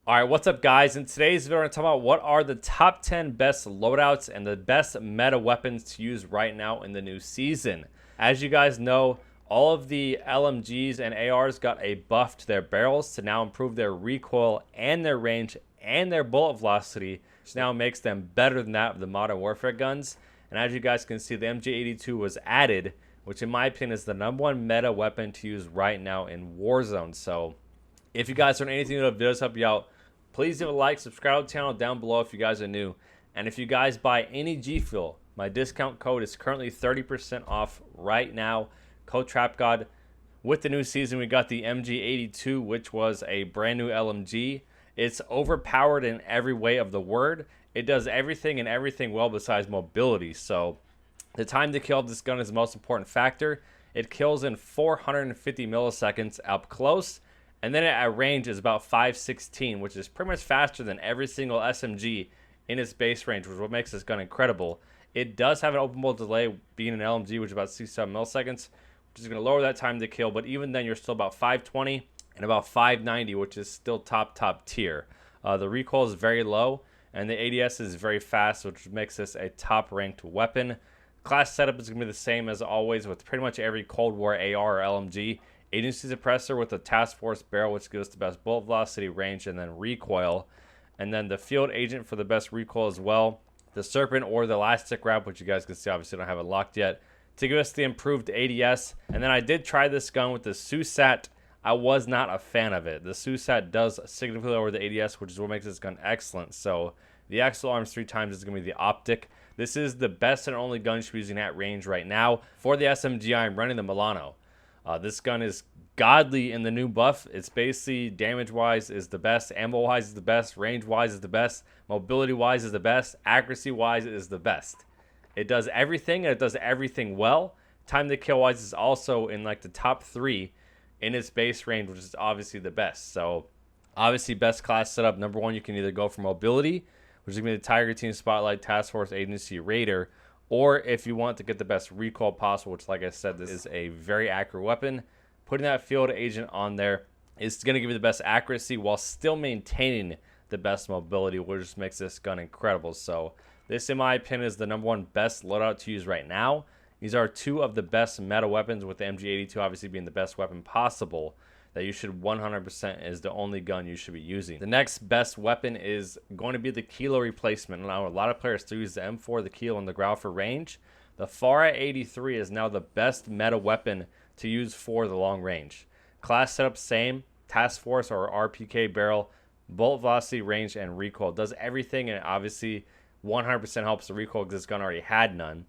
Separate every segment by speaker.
Speaker 1: All right, what's up, guys? In today's video, we're going to talk about what are the top 10 best loadouts and the best meta weapons to use right now in the new season. As you guys know, all of the LMGs and ARs got a buff to their barrels to now improve their recoil and their range and their bullet velocity, which now makes them better than that of the Modern Warfare guns. And as you guys can see, the MG82 was added, which in my opinion is the #1 meta weapon to use right now in Warzone. So if you guys learn anything that videos help you out, please give a like, subscribe to the channel down below if you guys are new. And if you guys buy any GFUEL, my discount code is currently 30% off right now. Code Trapgod. With the new season, we got the MG82, which was a brand new LMG. It's overpowered in every way of the word. It does everything and everything well besides mobility. So the time to kill of this gun is the most important factor. It kills in 450 milliseconds up close. And then at range is about 516, which is pretty much faster than every single SMG in its base range, which is what makes this gun incredible. It does have an open world delay being an LMG, which is about 67 milliseconds, which is going to lower that time to kill. But even then, you're still about 520 and about 590, which is still top tier. The recoil is very low, and the ADS is very fast, which makes this a top-ranked weapon. Class setup is going to be the same as always with pretty much every Cold War AR or LMG. Agency suppressor with a task force barrel, which gives the best bullet velocity, range, and then recoil. And then the field agent for the best recoil as well. The serpent or the elastic wrap, which you guys can see obviously don't have it locked yet, to give us the improved ADS. And then I did try this gun with the SUSAT. I was not a fan of it. The SUSAT does significantly lower the ADS, which is what makes this gun excellent. So the Axle Arms 3 times is going to be the optic. This is the best and only gun you should be using at range right now. For the SMG, I'm running the Milano. This gun is godly in the new buff. It's basically damage-wise is the best, ammo-wise is the best, range-wise is the best, mobility-wise is the best, accuracy-wise is the best. It does everything, and it does everything well. Time to kill-wise is also in like the top 3 in its base range, which is obviously the best. So obviously best class setup. #1, you can either go for mobility, which is going to be the Tiger Team, Spotlight, Task Force, Agency, Raider, or if you want to get the best recoil possible, which like I said, this is a very accurate weapon, putting that field agent on there is going to give you the best accuracy while still maintaining the best mobility, which just makes this gun incredible. So this, in my opinion, is the #1 best loadout to use right now. These are 2 of the best meta weapons, with the MG82 obviously being the best weapon possible, that you should 100% is the only gun you should be using. The next best weapon is going to be the Kilo replacement. Now, a lot of players still use the M4, the Kilo, and the Grau for range. The FARA 83 is now the best meta weapon to use for the long range. Class setup same, task force or RPK barrel, bullet velocity, range, and recoil. Does everything, and obviously 100% helps the recoil because this gun already had none.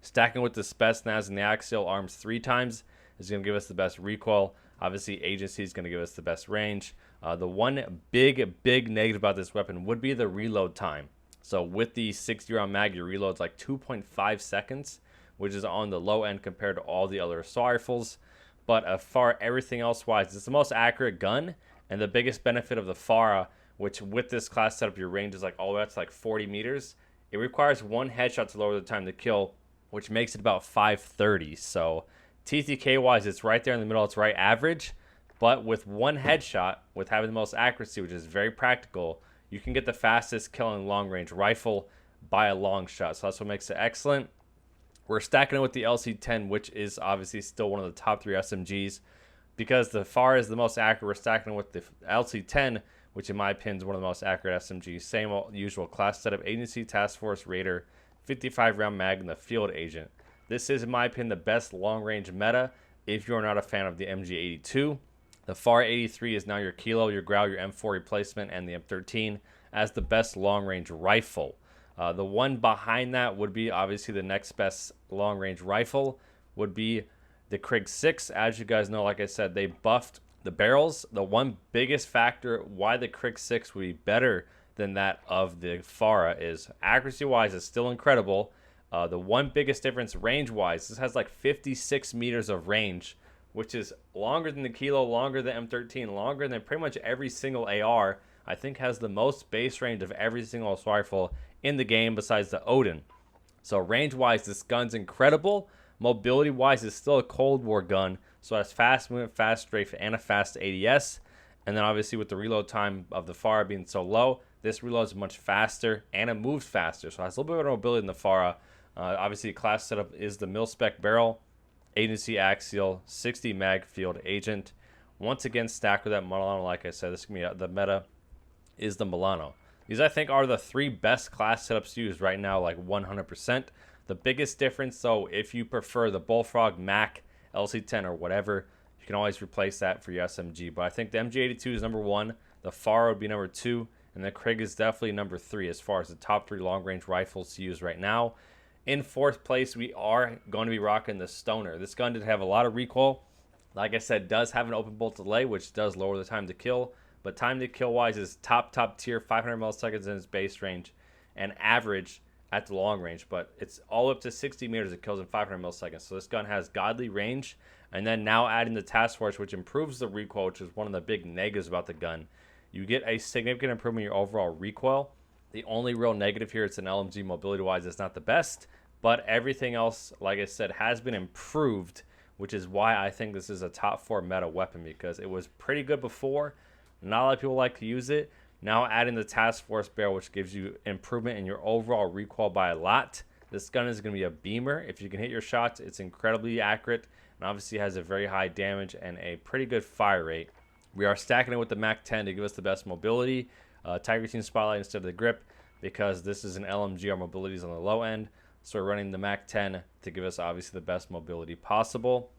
Speaker 1: Stacking with the Spetsnaz and the Axial Arms 3 times is going to give us the best recoil. Obviously, Agency is going to give us the best range. The one big negative about this weapon would be the reload time. So with the 60-round mag, your reload's like 2.5 seconds, which is on the low end compared to all the other assault rifles. But as far everything else wise, it's the most accurate gun, and the biggest benefit of the FARA, which with this class setup, your range is like all the way up to like 40 meters. It requires 1 headshot to lower the time to kill, which makes it about 530. So TTK wise, it's right there in the middle. It's right average. But with 1 headshot, with having the most accuracy, which is very practical, you can get the fastest killing long range rifle by a long shot. So that's what makes it excellent. We're stacking it with the LC10, which is obviously still one of the top 3 SMGs. Because the FAR is the most accurate, we're stacking it with the LC10, which in my opinion is one of the most accurate SMGs. Same usual class setup, Agency, Task Force, Raider, 55-round mag, and the field agent. This is, in my opinion, the best long-range meta if you're not a fan of the MG82. The FAR 83 is now your Kilo, your Grau, your M4 replacement, and the M13 as the best long-range rifle. The one behind that would be obviously the next best long-range rifle would be the Krig 6. As you guys know, like I said, they buffed the barrels. The one biggest factor why the Krig 6 would be better than that of the FARA is accuracy-wise, it's still incredible. The one biggest difference range-wise, this has like 56 meters of range, which is longer than the Kilo, longer than M13, longer than pretty much every single AR. I think has the most base range of every single assault rifle in the game besides the Odin. So range-wise, this gun's incredible. Mobility-wise, it's still a Cold War gun, so it has fast movement, fast strafe, and a fast ADS. And then obviously with the reload time of the FARA being so low, this reloads much faster and it moves faster. So it has a little bit of mobility in the FARA. Obviously, class setup is the mil-spec barrel, agency axial, 60 mag field agent. Once again, stacked with that Milano. Like I said, this is going to be the meta is the Milano. These, I think, are the 3 best class setups used right now, like 100%. The biggest difference, though, if you prefer the Bullfrog, Mac, LC10, or whatever, you can always replace that for your SMG. But I think the MG82 is number 1, the FARA would be number 2, and the Krig is definitely number 3 as far as the top 3 long-range rifles to use right now. In 4th place, we are going to be rocking the Stoner. This gun did have a lot of recoil. Like I said, does have an open bolt delay, which does lower the time to kill. But time to kill wise is top tier, 500 milliseconds in its base range, and average at the long range. But it's all up to 60 meters. It kills in 500 milliseconds. So this gun has godly range. And then now adding the task force, which improves the recoil, which is one of the big negatives about the gun. You get a significant improvement in your overall recoil. The only real negative here, it's an LMG mobility-wise, it's not the best. But everything else, like I said, has been improved, which is why I think this is a top 4 meta weapon, because it was pretty good before. Not a lot of people like to use it. Now adding the task force barrel, which gives you improvement in your overall recoil by a lot. This gun is going to be a beamer. If you can hit your shots, it's incredibly accurate, and obviously has a very high damage and a pretty good fire rate. We are stacking it with the Mac10 to give us the best mobility. Tiger Team Spotlight instead of the grip, because this is an LMG. Our mobility is on the low end. So we're running the Mac10 to give us obviously the best mobility possible.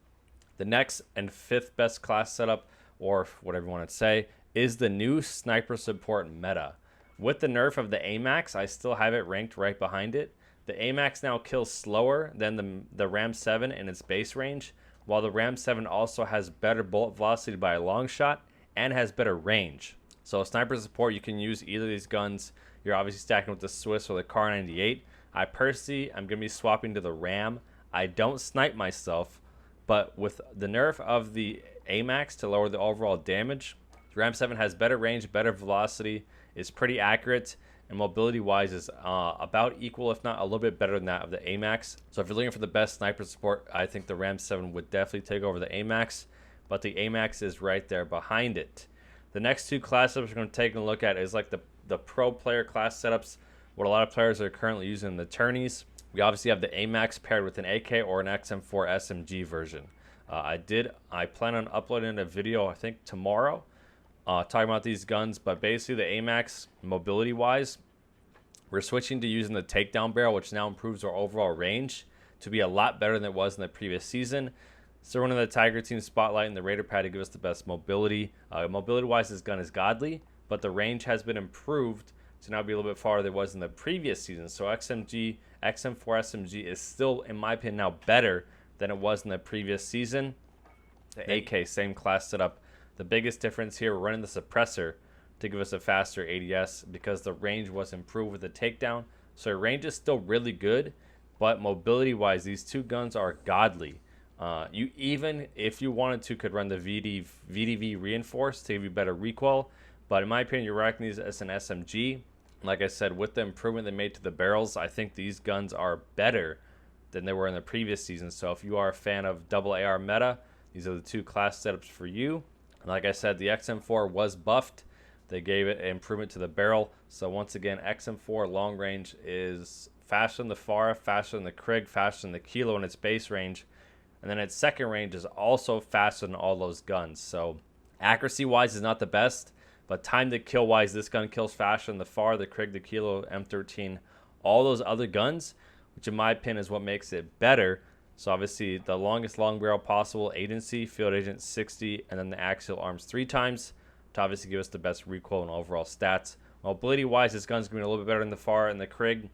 Speaker 1: The next and 5th best class setup, or whatever you want to say, is the new sniper support meta. With the nerf of the AMAX, I still have it ranked right behind it. The AMAX now kills slower than the Ram 7 in its base range, while the Ram 7 also has better bullet velocity by a long shot and has better range. So sniper support, you can use either of these guns. You're obviously stacking with the Swiss or the Kar 98. I personally am going to be swapping to the Ram. I don't snipe myself, but with the nerf of the AMAX to lower the overall damage, the Ram 7 has better range, better velocity, is pretty accurate, and mobility-wise is about equal, if not a little bit better than that of the AMAX. So if you're looking for the best sniper support, I think the Ram 7 would definitely take over the AMAX, but the AMAX is right there behind it. The next 2 class setups we're going to take a look at is like the pro player class setups, what a lot of players are currently using in the tourneys. We obviously have the AMAX paired with an AK or an XM4 SMG version. I plan on uploading a video, I think tomorrow, talking about these guns, but basically the AMAX mobility-wise, we're switching to using the takedown barrel, which now improves our overall range to be a lot better than it was in the previous season. So running the Tiger Team Spotlight and the Raider Pad to give us the best mobility. Mobility-wise, this gun is godly, but the range has been improved to now be a little bit farther than it was in the previous season. So XM4 SMG is still, in my opinion, now better than it was in the previous season. The AK, same class setup. The biggest difference here, we're running the suppressor to give us a faster ADS because the range was improved with the takedown. So range is still really good, but mobility-wise, these 2 guns are godly. You even, if you wanted to, could run the VDV reinforced to give you better recoil. But in my opinion, you're rocking these as an SMG. Like I said, with the improvement they made to the barrels, I think these guns are better than they were in the previous season. So if you are a fan of double AR meta, these are the 2 class setups for you. And like I said, the XM4 was buffed. They gave it an improvement to the barrel. So once again, XM4 long range is faster than the FARA, faster than the Krig, faster than the Kilo in its base range. And then its second range is also faster than all those guns. So accuracy-wise is not the best, but time to kill wise, this gun kills faster than the FAR, the Krig, the Kilo, M13, all those other guns, which in my opinion is what makes it better. So obviously the longest long barrel possible, agency, field agent 60, and then the axial arms 3 times to obviously give us the best recoil and overall stats. Mobility wise, this gun's going to be a little bit better than the FAR and the Krig.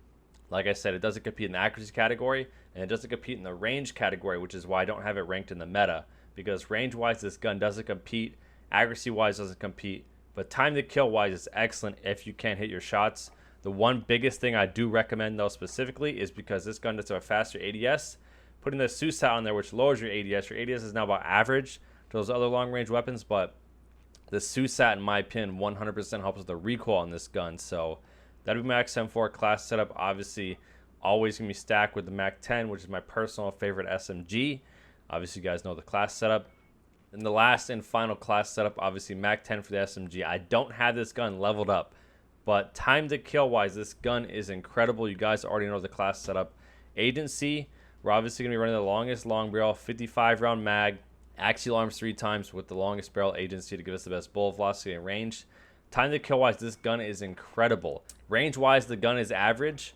Speaker 1: Like I said, it doesn't compete in the accuracy category, and it doesn't compete in the range category, which is why I don't have it ranked in the meta. Because range wise, this gun doesn't compete, accuracy wise doesn't compete, but time to kill wise is excellent if you can't hit your shots. The one biggest thing I do recommend though specifically is because this gun does have a faster ADS. Putting the SUSAT on there, which lowers your ADS. Your ADS is now about average to those other long range weapons, but the SUSAT, in my opinion, 100% helps with the recoil on this gun. So that'd be my XM4 class setup. Obviously, always gonna be stacked with the Mac 10, which is my personal favorite SMG. Obviously, you guys know the class setup. And the last and final class setup, obviously Mac10 for the SMG. I don't have this gun leveled up, but time to kill wise, this gun is incredible. You guys already know the class setup. Agency, we're obviously going to be running the longest long barrel, 55 round mag, axial arms 3 times with the longest barrel agency to give us the best bullet velocity and range. Time to kill wise, this gun is incredible. Range wise, the gun is average.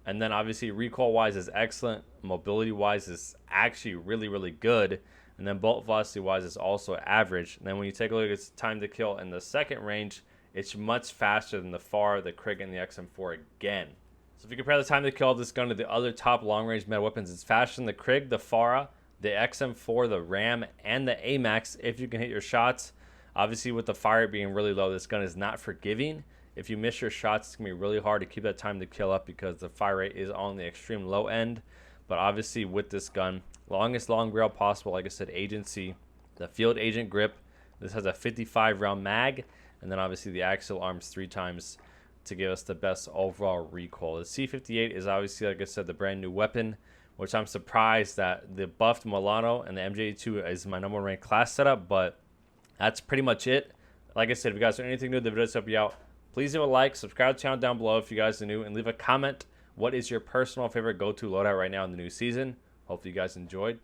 Speaker 1: And then obviously recoil wise is excellent. Mobility wise is actually really, really good. And then bullet velocity wise is also average. And then when you take a look at time to kill in the second range, it's much faster than the FAR, the Krig, and the XM4 again. So if you compare the time to kill of this gun to the other top long range meta weapons, it's faster than the Krig, the FAR, the XM4, the RAM, and the AMAX if you can hit your shots. Obviously, with the fire rate being really low, this gun is not forgiving. If you miss your shots, it's going to be really hard to keep that time to kill up because the fire rate is on the extreme low end. But obviously, with this gun, longest long barrel possible, like I said, agency, the field agent grip. This has a 55 round mag, and then obviously the axial arms 3 times to give us the best overall recoil. The C58 is obviously, like I said, the brand new weapon, which I'm surprised that the buffed Milano and the MJ2 is my #1 ranked class setup, but that's pretty much it. Like I said, if you guys are anything new, the video to help you out, please leave a like, subscribe to the channel down below if you guys are new, and leave a comment. What is your personal favorite go-to loadout right now in the new season? Hopefully you guys enjoyed.